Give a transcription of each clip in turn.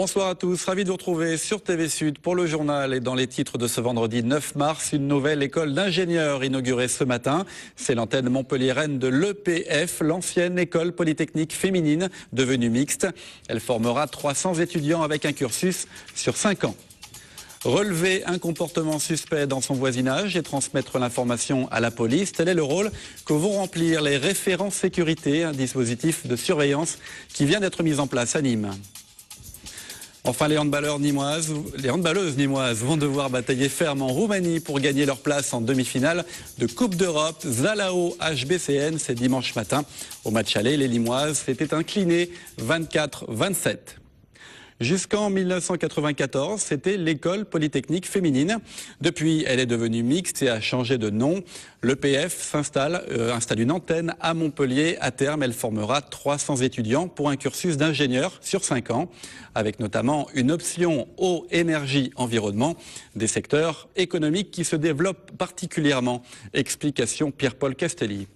Bonsoir à tous, ravi de vous retrouver sur TV Sud pour le journal et dans les titres de ce vendredi 9 mars, une nouvelle école d'ingénieurs inaugurée ce matin. C'est l'antenne montpelliéraine de l'EPF, l'ancienne école polytechnique féminine devenue mixte. Elle formera 300 étudiants avec un cursus sur 5 ans. Relever un comportement suspect dans son voisinage et transmettre l'information à la police, tel est le rôle que vont remplir les référents sécurité, un dispositif de surveillance qui vient d'être mis en place à Nîmes. Enfin, les handballeuses nîmoises vont devoir batailler ferme en Roumanie pour gagner leur place en demi-finale de Coupe d'Europe. Zalao HBCN, c'est dimanche matin. Au match aller, les Limoises s'étaient inclinées 24-27. Jusqu'en 1994, c'était l'école polytechnique féminine. Depuis, elle est devenue mixte et a changé de nom. L'EPF installe une antenne à Montpellier. À terme, elle formera 300 étudiants pour un cursus d'ingénieur sur 5 ans, avec notamment une option eau, énergie, environnement, des secteurs économiques qui se développent particulièrement. Explication Pierre-Paul Castelli.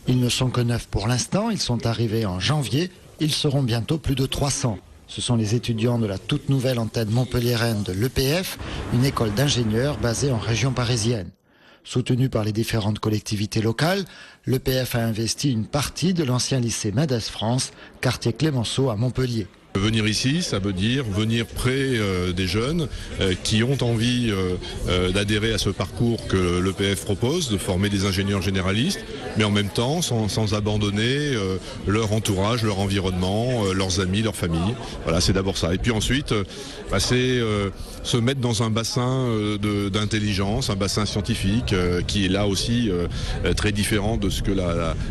Ils ne sont que 9 pour l'instant, ils sont arrivés en janvier, ils seront bientôt plus de 300. Ce sont les étudiants de la toute nouvelle antenne montpelliéraine de l'EPF, une école d'ingénieurs basée en région parisienne. Soutenue par les différentes collectivités locales, l'EPF a investi une partie de l'ancien lycée Mendes France, quartier Clémenceau à Montpellier. Venir ici, ça veut dire venir près des jeunes qui ont envie d'adhérer à ce parcours que l'EPF propose, de former des ingénieurs généralistes, mais en même temps sans abandonner leur entourage, leur environnement, leurs amis, leur famille. Voilà, c'est d'abord ça. Et puis ensuite, c'est se mettre dans un bassin d'intelligence, un bassin scientifique qui est là aussi très différent de ce que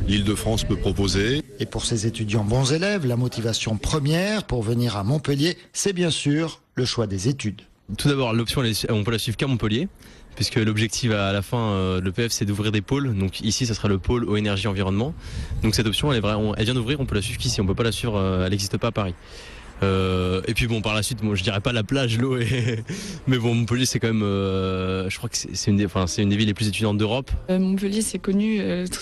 l'Île-de-France peut proposer. Et pour ces étudiants bons élèves, la motivation première pour venir à Montpellier, c'est bien sûr le choix des études. Tout d'abord, l'option, on peut la suivre qu'à Montpellier, puisque l'objectif à la fin de l'EPF, c'est d'ouvrir des pôles. Donc ici, ça sera le pôle eau, énergie, environnement. Donc cette option, elle vient d'ouvrir, on peut la suivre qu'ici, on peut pas la suivre, elle n'existe pas à Paris. Et puis bon, par la suite, je dirais pas la plage, l'eau, mais bon, Montpellier, c'est quand même, je crois que c'est une des villes les plus étudiantes d'Europe. Montpellier, c'est connu,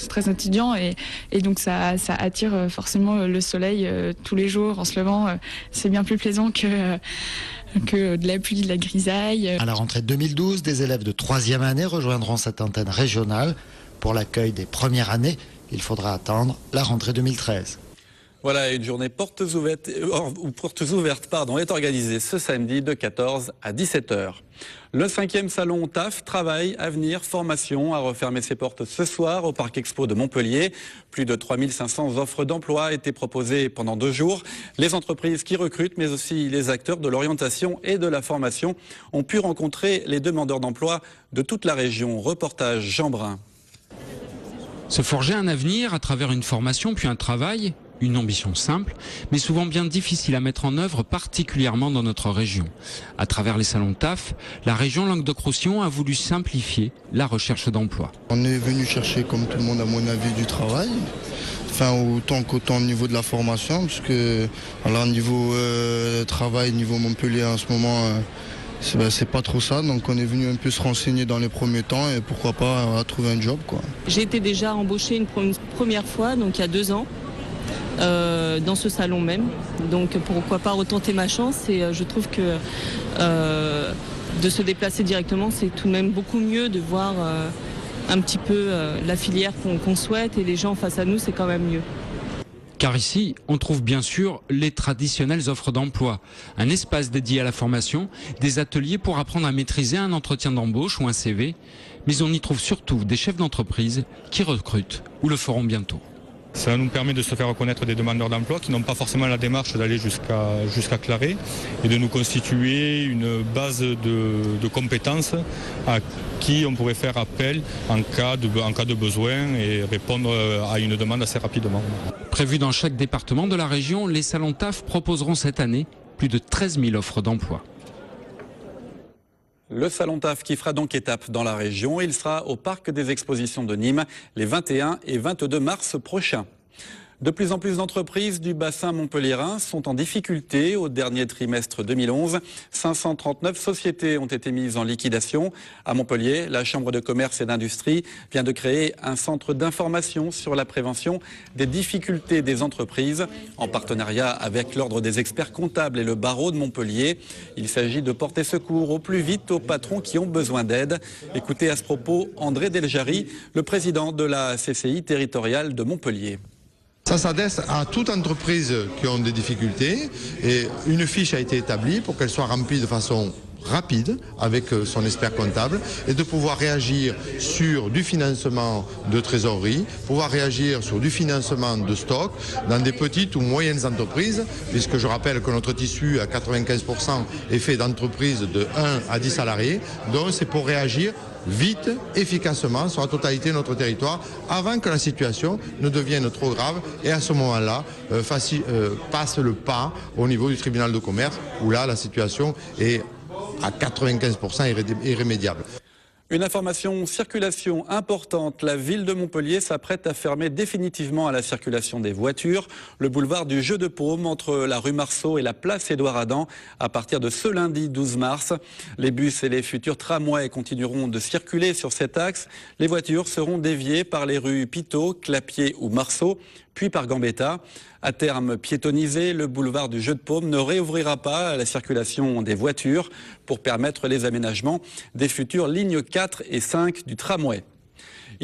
très étudiant, et donc ça attire forcément le soleil tous les jours en se levant. C'est bien plus plaisant que de la pluie, de la grisaille. À la rentrée 2012, des élèves de 3e année rejoindront cette antenne régionale. Pour l'accueil des premières années, il faudra attendre la rentrée 2013. Voilà, une journée portes ouvertes est organisée ce samedi de 14 à 17h. Le 5e salon TAF, Travail, Avenir, Formation, a refermé ses portes ce soir au Parc Expo de Montpellier. Plus de 3500 offres d'emploi étaient proposées pendant 2 jours. Les entreprises qui recrutent, mais aussi les acteurs de l'orientation et de la formation ont pu rencontrer les demandeurs d'emploi de toute la région. Reportage Jean Brun. Se forger un avenir à travers une formation puis un travail, une ambition simple, mais souvent bien difficile à mettre en œuvre, particulièrement dans notre région. À travers les salons TAF, la région Languedoc-Roussillon a voulu simplifier la recherche d'emploi. On est venu chercher, comme tout le monde à mon avis, du travail. Enfin, autant au niveau de la formation, parce que alors, niveau travail, niveau Montpellier en ce moment, c'est pas trop ça. Donc on est venu un peu se renseigner dans les premiers temps et pourquoi pas trouver un job, quoi. J'ai été déjà embauchée une première fois, donc il y a 2 ans. Dans ce salon même, donc pourquoi pas retenter ma chance, et je trouve que de se déplacer directement, c'est tout de même beaucoup mieux de voir un petit peu la filière qu'on souhaite, et les gens face à nous, c'est quand même mieux. Car ici, on trouve bien sûr les traditionnelles offres d'emploi, un espace dédié à la formation, des ateliers pour apprendre à maîtriser un entretien d'embauche ou un CV, mais on y trouve surtout des chefs d'entreprise qui recrutent ou le feront bientôt. Ça nous permet de se faire reconnaître des demandeurs d'emploi qui n'ont pas forcément la démarche d'aller jusqu'à Claré, et de nous constituer une base de compétences à qui on pourrait faire appel en cas de besoin et répondre à une demande assez rapidement. Prévu dans chaque département de la région, les salons TAF proposeront cette année plus de 13 000 offres d'emploi. Le salon TAF qui fera donc étape dans la région, il sera au Parc des Expositions de Nîmes les 21 et 22 mars prochains. De plus en plus d'entreprises du bassin montpelliérain sont en difficulté. Au dernier trimestre 2011, 539 sociétés ont été mises en liquidation. À Montpellier, la Chambre de commerce et d'industrie vient de créer un centre d'information sur la prévention des difficultés des entreprises en partenariat avec l'Ordre des experts comptables et le barreau de Montpellier. Il s'agit de porter secours au plus vite aux patrons qui ont besoin d'aide. Écoutez à ce propos André Deljari, le président de la CCI territoriale de Montpellier. Ça s'adresse à toute entreprise qui ont des difficultés et une fiche a été établie pour qu'elle soit remplie de façon rapide avec son expert comptable et de pouvoir réagir sur du financement de trésorerie, pouvoir réagir sur du financement de stock dans des petites ou moyennes entreprises, puisque je rappelle que notre tissu à 95% est fait d'entreprises de 1 à 10 salariés, donc c'est pour réagir vite, efficacement sur la totalité de notre territoire avant que la situation ne devienne trop grave et à ce moment-là passe le pas au niveau du tribunal de commerce où là la situation est à 95% irrémédiable. Une information circulation importante. La ville de Montpellier s'apprête à fermer définitivement à la circulation des voitures le boulevard du Jeu de Paume entre la rue Marceau et la place Édouard-Adam à partir de ce lundi 12 mars. Les bus et les futurs tramways continueront de circuler sur cet axe. Les voitures seront déviées par les rues Pitot, Clapier ou Marceau, puis par Gambetta. À terme piétonnisé, le boulevard du Jeu de Paume ne réouvrira pas à la circulation des voitures pour permettre les aménagements des futures lignes 4 et 5 du tramway.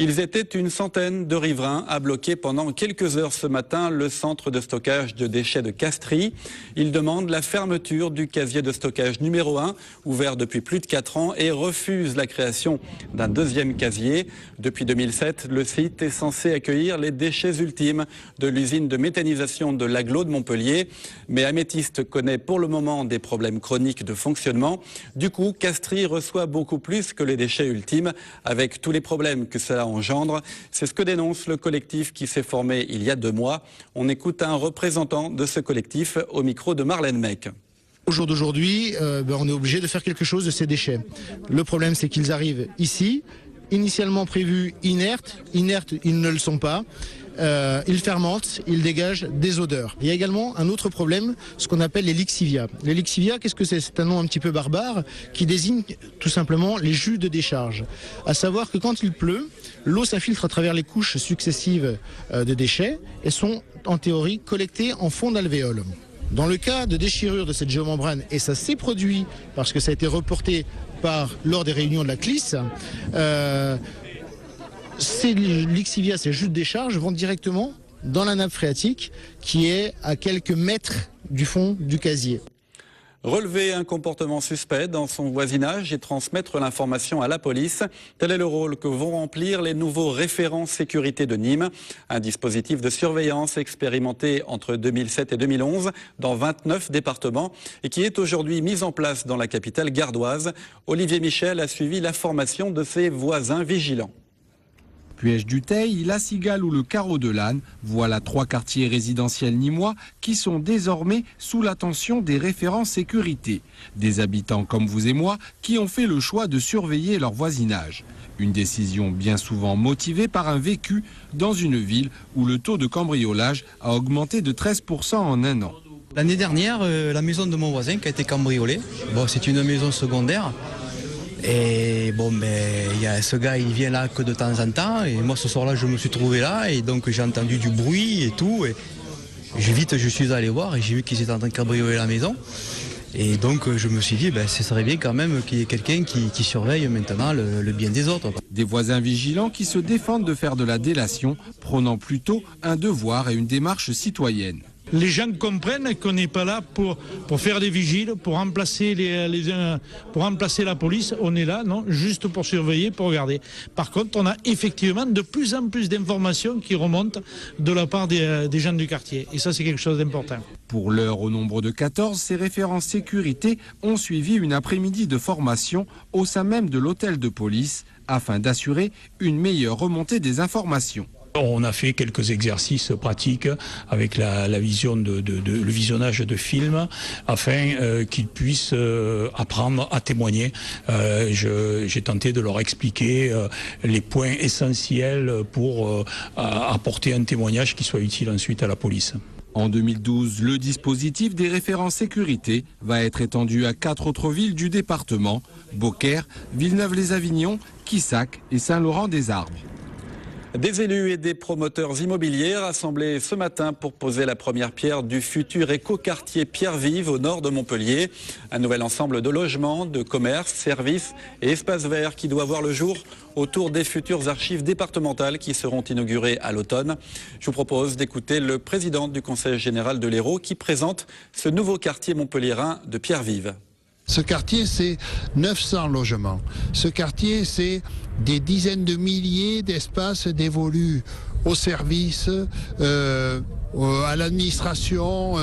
Ils étaient une centaine de riverains à bloquer pendant quelques heures ce matin le centre de stockage de déchets de Castries. Ils demandent la fermeture du casier de stockage numéro 1, ouvert depuis plus de 4 ans, et refusent la création d'un deuxième casier. Depuis 2007, le site est censé accueillir les déchets ultimes de l'usine de méthanisation de l'Agglo de Montpellier. Mais Améthyste connaît pour le moment des problèmes chroniques de fonctionnement. Du coup, Castries reçoit beaucoup plus que les déchets ultimes, avec tous les problèmes que cela engendre. C'est ce que dénonce le collectif qui s'est formé il y a 2 mois. On écoute un représentant de ce collectif au micro de Marlène Mec. Au jour d'aujourd'hui, on est obligé de faire quelque chose de ces déchets. Le problème, c'est qu'ils arrivent ici, initialement prévus inertes, ils ne le sont pas. Ils fermentent, ils dégagent des odeurs. Il y a également un autre problème, ce qu'on appelle les lixivias. Les lixivias, qu'est-ce que c'est? C'est un nom un petit peu barbare qui désigne tout simplement les jus de décharge. À savoir que quand il pleut, l'eau s'infiltre à travers les couches successives de déchets et sont en théorie collectées en fond d'alvéole. Dans le cas de déchirure de cette géomembrane, et ça s'est produit parce que ça a été reporté lors des réunions de la CLIS, ces lixivias, ces jus de décharge vont directement dans la nappe phréatique qui est à quelques mètres du fond du casier. Relever un comportement suspect dans son voisinage et transmettre l'information à la police. Tel est le rôle que vont remplir les nouveaux référents sécurité de Nîmes. Un dispositif de surveillance expérimenté entre 2007 et 2011 dans 29 départements et qui est aujourd'hui mis en place dans la capitale gardoise. Olivier Michel a suivi la formation de ses voisins vigilants. Puech-du-Teil, La Cigale ou le Carreau de l'Âne, voilà 3 quartiers résidentiels nîmois qui sont désormais sous l'attention des référents sécurité. Des habitants comme vous et moi qui ont fait le choix de surveiller leur voisinage. Une décision bien souvent motivée par un vécu dans une ville où le taux de cambriolage a augmenté de 13% en 1 an. L'année dernière, la maison de mon voisin qui a été cambriolée, c'est une maison secondaire. Et il y a ce gars, il vient là que de temps en temps. Et moi, ce soir-là, je me suis trouvé là. Et donc, j'ai entendu du bruit et tout. Et je suis allé voir et j'ai vu qu'ils étaient en train de cambrioler la maison. Et donc, je me suis dit, ce serait bien quand même qu'il y ait quelqu'un qui surveille maintenant le bien des autres. Des voisins vigilants qui se défendent de faire de la délation, prônant plutôt un devoir et une démarche citoyenne. Les gens comprennent qu'on n'est pas là pour faire des vigiles, pour remplacer pour remplacer la police. On est là, non, juste pour surveiller, pour regarder. Par contre, on a effectivement de plus en plus d'informations qui remontent de la part des gens du quartier. Et ça, c'est quelque chose d'important. Pour l'heure, au nombre de 14, ces référents sécurité ont suivi une après-midi de formation au sein même de l'hôtel de police afin d'assurer une meilleure remontée des informations. On a fait quelques exercices pratiques avec le visionnage de films afin qu'ils puissent apprendre à témoigner. J'ai tenté de leur expliquer les points essentiels pour apporter un témoignage qui soit utile ensuite à la police. En 2012, le dispositif des référents sécurité va être étendu à 4 autres villes du département, Beaucaire, Villeneuve-les-Avignon, Quissac et Saint-Laurent-des-Arbres. Des élus et des promoteurs immobiliers rassemblés ce matin pour poser la première pierre du futur écoquartier Pierre-Vive au nord de Montpellier. Un nouvel ensemble de logements, de commerces, services et espaces verts qui doit voir le jour autour des futures archives départementales qui seront inaugurées à l'automne. Je vous propose d'écouter le président du Conseil général de l'Hérault qui présente ce nouveau quartier montpelliérain de Pierre-Vive. Ce quartier, c'est 900 logements. Ce quartier, c'est des dizaines de milliers d'espaces dévolus aux services, à l'administration,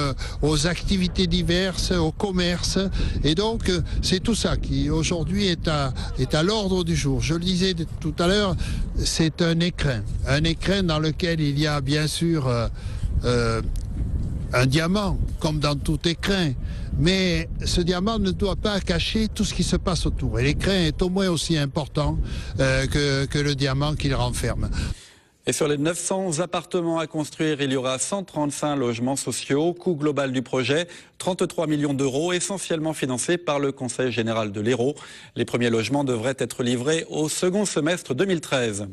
aux activités diverses, au commerce. Et donc, c'est tout ça qui, aujourd'hui, est à l'ordre du jour. Je le disais tout à l'heure, c'est un écrin dans lequel il y a bien sûr un diamant, comme dans tout écrin. Mais ce diamant ne doit pas cacher tout ce qui se passe autour. Et l'écrin est au moins aussi important que le diamant qu'il renferme. Et sur les 900 appartements à construire, il y aura 135 logements sociaux. Coût global du projet, 33 millions d'euros, essentiellement financés par le Conseil général de l'Hérault. Les premiers logements devraient être livrés au second semestre 2013.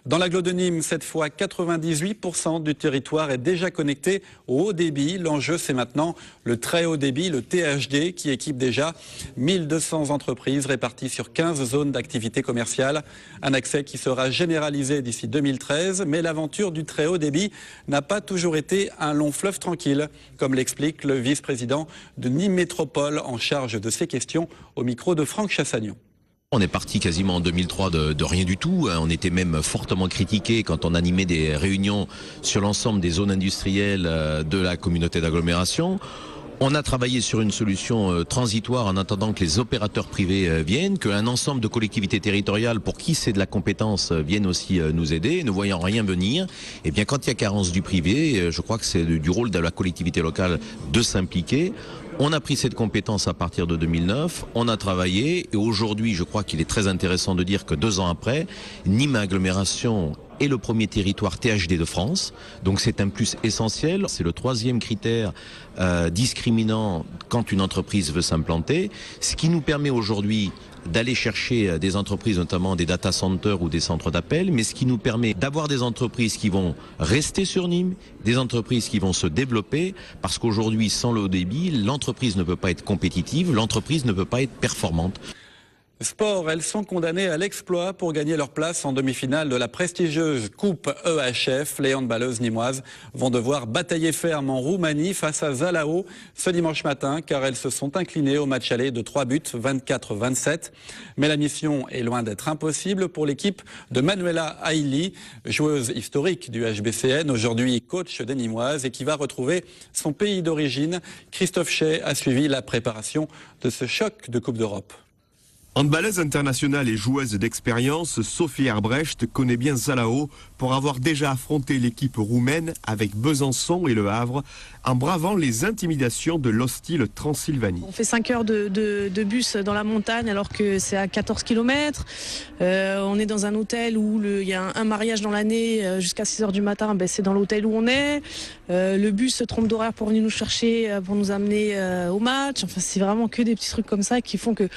Dans l'agglo de Nîmes, cette fois, 98% du territoire est déjà connecté au haut débit. L'enjeu, c'est maintenant le très haut débit, le THD, qui équipe déjà 1200 entreprises réparties sur 15 zones d'activité commerciale. Un accès qui sera généralisé d'ici 2013. Mais l'aventure du très haut débit n'a pas toujours été un long fleuve tranquille, comme l'explique le vice-président de Nîmes Métropole en charge de ces questions au micro de Franck Chassagnon. On est parti quasiment en 2003 de rien du tout. On était même fortement critiqué quand on animait des réunions sur l'ensemble des zones industrielles de la communauté d'agglomération. On a travaillé sur une solution transitoire en attendant que les opérateurs privés viennent, qu'un ensemble de collectivités territoriales pour qui c'est de la compétence viennent aussi nous aider. Ne voyant rien venir, et bien quand il y a carence du privé, je crois que c'est du rôle de la collectivité locale de s'impliquer. On a pris cette compétence à partir de 2009, on a travaillé et aujourd'hui je crois qu'il est très intéressant de dire que 2 ans après, Nîmes Agglomération est le premier territoire THD de France, donc c'est un plus essentiel. C'est le 3e critère discriminant quand une entreprise veut s'implanter, ce qui nous permet aujourd'hui d'aller chercher des entreprises, notamment des data centers ou des centres d'appel, mais ce qui nous permet d'avoir des entreprises qui vont rester sur Nîmes, des entreprises qui vont se développer, parce qu'aujourd'hui, sans le haut débit, l'entreprise ne peut pas être compétitive, l'entreprise ne peut pas être performante. Sport, elles sont condamnées à l'exploit pour gagner leur place en demi-finale de la prestigieuse Coupe EHF. Les handballeuses nîmoises vont devoir batailler ferme en Roumanie face à Zalao ce dimanche matin car elles se sont inclinées au match aller de 3 buts, 24-27. Mais la mission est loin d'être impossible pour l'équipe de Manuela Haili, joueuse historique du HBCN, aujourd'hui coach des Nîmoises et qui va retrouver son pays d'origine. Christophe Chay a suivi la préparation de ce choc de Coupe d'Europe. Handballeuse internationale et joueuse d'expérience, Sophie Herbrecht connaît bien Zalao pour avoir déjà affronté l'équipe roumaine avec Besançon et Le Havre en bravant les intimidations de l'hostile Transylvanie. On fait 5 heures de bus dans la montagne alors que c'est à 14 km. On est dans un hôtel où il y a un mariage dans l'année jusqu'à 6 heures du matin. C'est dans l'hôtel où on est. Le bus se trompe d'horaire pour venir nous chercher, pour nous amener au match. Enfin, c'est vraiment que des petits trucs comme ça qui font que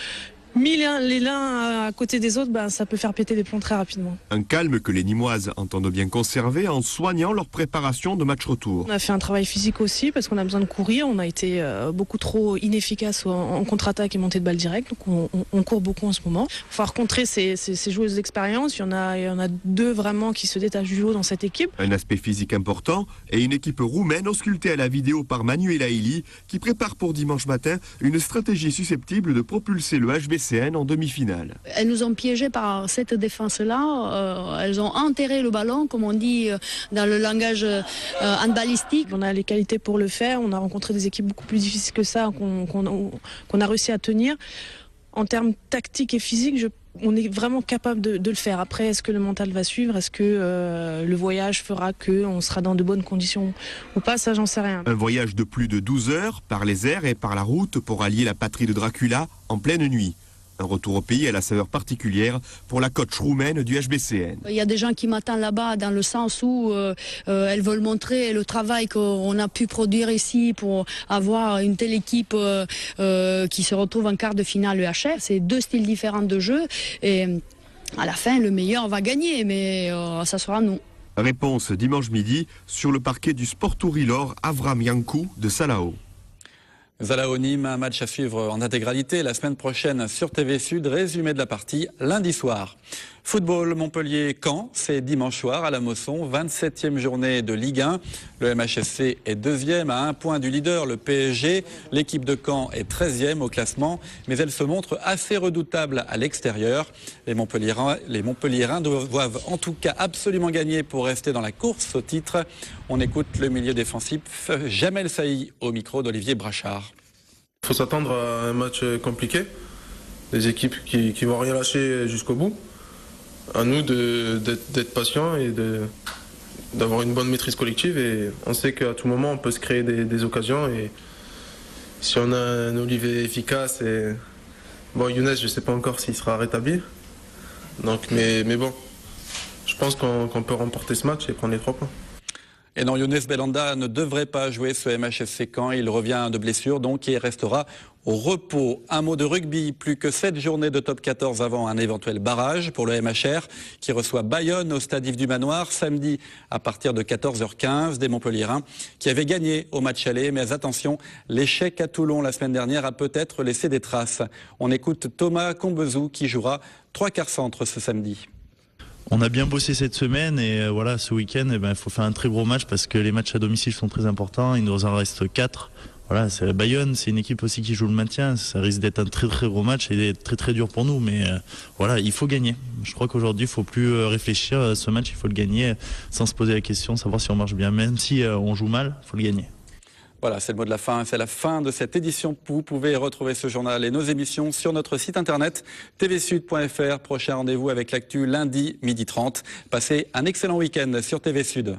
mis les l'un à côté des autres, ça peut faire péter des plombs très rapidement. Un calme que les Nîmoises entendent bien conserver en soignant leur préparation de match retour. On a fait un travail physique aussi parce qu'on a besoin de courir. On a été beaucoup trop inefficace en contre-attaque et montée de balle directe. Donc on court beaucoup en ce moment. Il faut rencontrer ces joueuses d'expérience. Il y en a 2 vraiment qui se détachent du lot dans cette équipe. Un aspect physique important et une équipe roumaine auscultée à la vidéo par Manuela Haili qui prépare pour dimanche matin une stratégie susceptible de propulser le HBCN en demi-finale. Elles nous ont piégés par cette défense-là. Elles ont enterré le ballon, comme on dit dans le langage handballistique. On a les qualités pour le faire. On a rencontré des équipes beaucoup plus difficiles que ça, qu'on a réussi à tenir. En termes tactiques et physiques, je On est vraiment capable de le faire. Après, est-ce que le mental va suivre? Est-ce que le voyage fera qu'on sera dans de bonnes conditions ou pas? Ça, j'en sais rien. Un voyage de plus de 12 heures par les airs et par la route pour allier la patrie de Dracula en pleine nuit. Un retour au pays à la saveur particulière pour la coach roumaine du HBCN. Il y a des gens qui m'attendent là-bas dans le sens où elles veulent montrer le travail qu'on a pu produire ici pour avoir une telle équipe qui se retrouve en quart de finale EHF. C'est deux styles différents de jeu et à la fin, le meilleur va gagner, mais ça sera nous. Réponse dimanche midi sur le parquet du Sport Tourilor Avram Yankou de Salao. Zalaonim, un match à suivre en intégralité la semaine prochaine sur TV Sud. Résumé de la partie lundi soir. Football Montpellier-Caen, c'est dimanche soir à la Mosson, 27e journée de Ligue 1. Le MHSC est deuxième à 1 point du leader, le PSG. L'équipe de Caen est 13e au classement, mais elle se montre assez redoutable à l'extérieur. Les Montpelliérains doivent en tout cas absolument gagner pour rester dans la course au titre. On écoute le milieu défensif Jamel Saï au micro d'Olivier Brachard. Il faut s'attendre à un match compliqué, des équipes qui vont rien lâcher jusqu'au bout. À nous d'être patients et d'avoir une bonne maîtrise collective. Et on sait qu'à tout moment, on peut se créer des occasions. Et si on a un Olivier efficace, Younes, je ne sais pas encore s'il sera rétabli. Donc, mais bon, je pense qu'on peut remporter ce match et prendre les 3 points. Et non, Younes Belhanda ne devrait pas jouer ce MHSC Caen. Il revient de blessure, donc il restera au repos. Un mot de rugby, plus que 7 journées de top 14 avant un éventuel barrage pour le MHR qui reçoit Bayonne au stade Yves du Manoir samedi à partir de 14h15 des Montpelliérains qui avaient gagné au match aller. Mais attention, l'échec à Toulon la semaine dernière a peut-être laissé des traces. On écoute Thomas Combezou qui jouera 3 quarts centre ce samedi. On a bien bossé cette semaine et voilà, ce week-end, il faut faire un très gros match parce que les matchs à domicile sont très importants. Il nous en reste 4. Voilà, c'est Bayonne, c'est une équipe aussi qui joue le maintien. Ça risque d'être un très très gros match et d'être très très dur pour nous. Mais voilà, il faut gagner. Je crois qu'aujourd'hui, il ne faut plus réfléchir à ce match. Il faut le gagner sans se poser la question, savoir si on marche bien. Même si on joue mal, il faut le gagner. Voilà, c'est le mot de la fin. C'est la fin de cette édition. Vous pouvez retrouver ce journal et nos émissions sur notre site internet tvsud.fr. Prochain rendez-vous avec l'actu lundi 12h30. Passez un excellent week-end sur TV Sud.